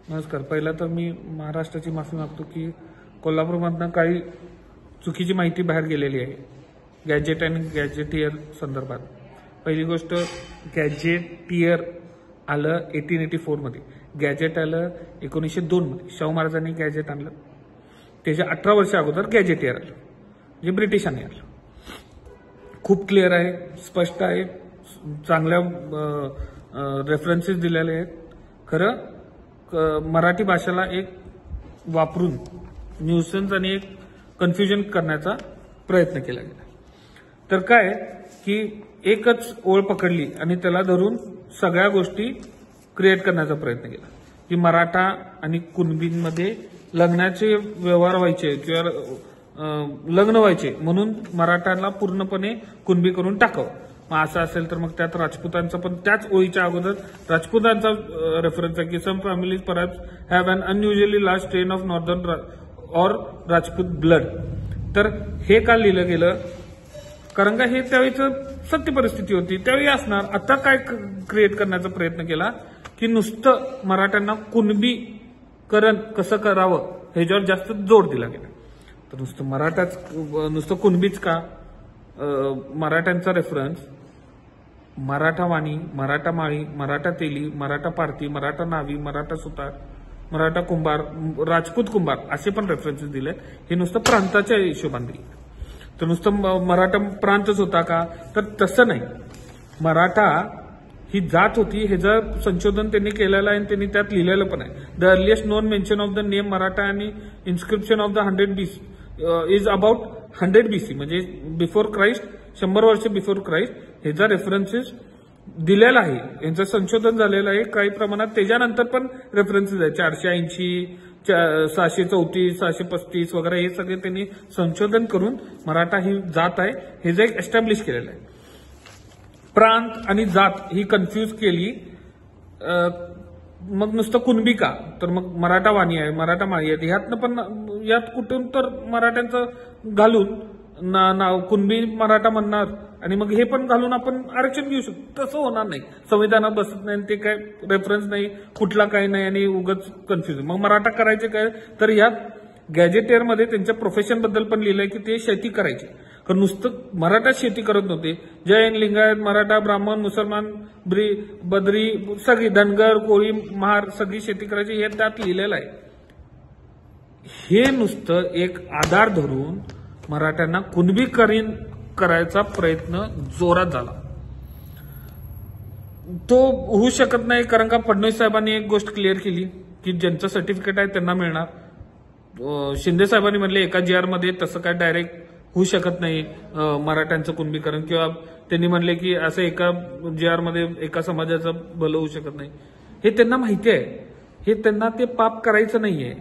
नमस्कार. पहिला तर मी महाराष्ट्राची माफी मागतो की कोल्हापूरमधनं काही चुकीची माहिती बाहेर गेलेली आहे गॅजेट आणि गॅजेटियर संदर्भात. पहिली गोष्ट, गॅजेटियर आलं 1884 मध्ये, गॅजेट आलं 1902 मध्ये. शाहू महाराजांनी गॅजेट आणलं, त्याच्या 18 वर्ष अगोदर गॅजेटियर आलं, जे ब्रिटिशांनी आलं. खूप क्लिअर आहे, स्पष्ट आहे, चांगल्या रेफरन्सेस दिलेले आहेत. खरं मराठी भाषेला एक वापरून न्यूसन्स आणि एक कन्फ्युजन करण्याचा प्रयत्न केला गेला. तर काय की एकच ओळ पकडली आणि त्याला धरून सगळ्या गोष्टी क्रिएट करण्याचा प्रयत्न केला की मराठा आणि कुणबींमध्ये लग्नाचे व्यवहार व्हायचे किंवा लग्न व्हायचे म्हणून मराठांना पूर्णपणे कुणबी करून टाकावं. मग असं असेल तर मग त्यात राजपूतांचा पण त्याच ओळीच्या अगोदर राजपूतांचा रेफरन्स आहे की some families perhaps have an unusually large strain of northern or Rajput blood. तर हे का लिहिलं गेलं? कारण का हे त्यावेळीचं सत्य परिस्थिती होती, त्यावेळी असणार. आता काय क्रिएट करण्याचा प्रयत्न केला की नुसतं मराठ्यांना कुणबीकरण कसं करावं ह्याच्यावर जास्त जोर दिला गेला. तर नुसतं कुणबीच का? मराठ्यांचा रेफरन्स मराठा वाणी, मराठा माळी, मराठा तेली, मराठा पारती, मराठा नावी, मराठा सुतार, मराठा कुंभार, राजपूत कुंभार असे पण रेफरन्सेस दिले. हे नुसतं प्रांताच्या हिशोबाने दिले. तर नुसतं मराठा प्रांतच होता का? तर तसं नाही. मराठा ही जात होती, ह्याचं संशोधन त्यांनी केलेलं आहे आणि त्यांनी त्यात लिहिलेलं पण आहे. The earliest known mention of the name Maratha आणि inscription of the 100 BC is about 100 BC म्हणजे बिफोर क्राइस्ट, 100 वर्ष बिफोर क्राइस्ट ह्याचा रेफरन्सेस दिलेला आहे. यांचं संशोधन झालेलं आहे काही प्रमाणात. त्याच्यानंतर पण रेफरन्सेस आहे 480, 634, 635 वगैरे. हे सगळे त्यांनी संशोधन करून मराठा ही जात आहे हे जे एस्टॅब्लिश केलेलं आहे. प्रांत आणि जात ही कन्फ्यूज केली. मग नुसतं कुणबी का? तर मग मराठा वाणी आहे, मराठा माळी आहे, ह्यातनं पण यात कुठून तर मराठ्यांचं घालून नाव कुणबी मराठा म्हणणार आणि मग हे पण घालून आपण आरक्षण घेऊ शकतो. तसं होणार नाही, संविधानात बसत नाही, ते काय रेफरन्स नाही, कुठला काही नाही आणि उगाच कन्फ्युजन. मग मराठा करायचे काय? तर यात गॅजेटियरमध्ये त्यांच्या प्रोफेशन बद्दल पण लिहिलंय की ते शेती करायचे. कारण नुसतं मराठा शेती करत नव्हते. जैन, लिंगायत, मराठा, ब्राह्मण, मुसलमान, बद्री, सगळी धनगर, कोळी, महार सगळी शेती करायची हे त्यात लिहिलेलं आहे. हे नुसतं एक आधार धरून मराठ्यांना कुणबीकरण करायचा प्रयत्न जोरात झाला. तो होऊ शकत नाही. कारण का फडणवीस साहेबांनी एक गोष्ट क्लिअर केली की ज्यांचं सर्टिफिकेट आहे त्यांना मिळणार. शिंदे साहेबांनी म्हणले एका GR मध्ये तसं काय डायरेक्ट होऊ शकत नाही मराठ्यांचं कुणबीकरण, किंवा त्यांनी म्हणले की असं एका GR मध्ये एका समाजाचं भलं होऊ शकत नाही. हे त्यांना माहिती आहे. हे त्यांना ते पाप करायचं नाहीये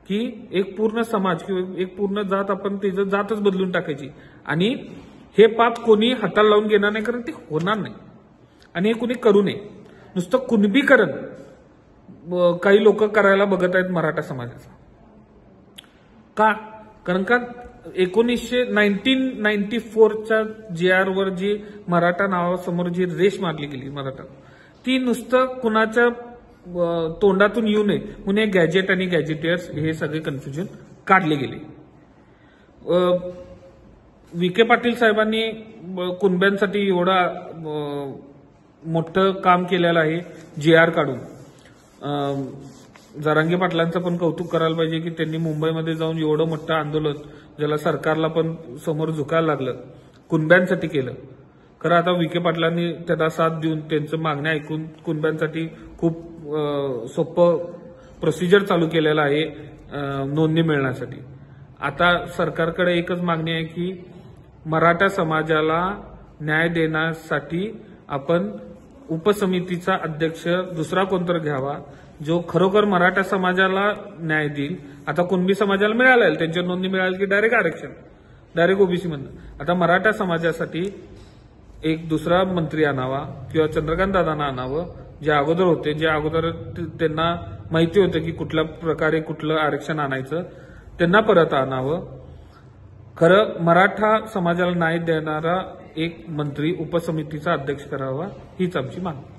की एक पूर्ण समाज किंवा एक पूर्ण जात आपण त्याचं जातच बदलून टाकायची. आणि हे पाप कोणी हाताला लावून घेणार नाही, कारण ते होणार नाही आणि हे कोणी करू नये. नुसतं कुणबीकरण काही लोक करायला बघत आहेत मराठा समाजाचं. का? कारण का 1994च्या GR वर जी मराठा नावासमोर जी रेष मारली गेली मराठा, ती नुसतं कुणाच्या तोंडातून येऊ नये म्हणून गॅजेट आणि गॅजेटियर्स हे सगळे कन्फ्युजन काढले गेले. विखे पाटील साहेबांनी कुणब्यांसाठी एवढा मोठं काम केलेलं आहे GR काढून. जरांगे पाटलांचं पण कौतुक करायला पाहिजे की त्यांनी मुंबईमध्ये जाऊन एवढं मोठं आंदोलन, ज्याला सरकारला पण समोर झुकायला लागलं, कुणब्यांसाठी केलं. खरं आता विखे पाटलांनी त्याला साथ देऊन त्यांचं मागण्या ऐकून कुणब्यांसाठी खूप सोपं प्रोसिजर चालू केलेलं आहे नोंदणी मिळण्यासाठी. आता सरकारकडे एकच मागणी आहे की मराठा समाजाला न्याय देण्यासाठी आपण उपसमितीचा अध्यक्ष दुसरा कोणतर घ्यावा जो खरोखर मराठा समाजाला न्याय देईल. आता कुणबी समाजाला मिळालं, त्यांच्या नोंदणी मिळाली की डायरेक्ट आरक्षण, डायरेक्ट ओबीसी मधनं. आता मराठा समाजासाठी एक दुसरा मंत्री आणावा किंवा चंद्रकांत दादांना आणावं, जे अगोदर होते, जे अगोदर त्यांना माहिती होतं की कुठल्या प्रकारे कुठलं आरक्षण आणायचं, त्यांना परत आणावं. खरं मराठा समाजाला न्याय देणारा एक मंत्री उपसमितीचा अध्यक्ष करावा हीच आमची मागणी.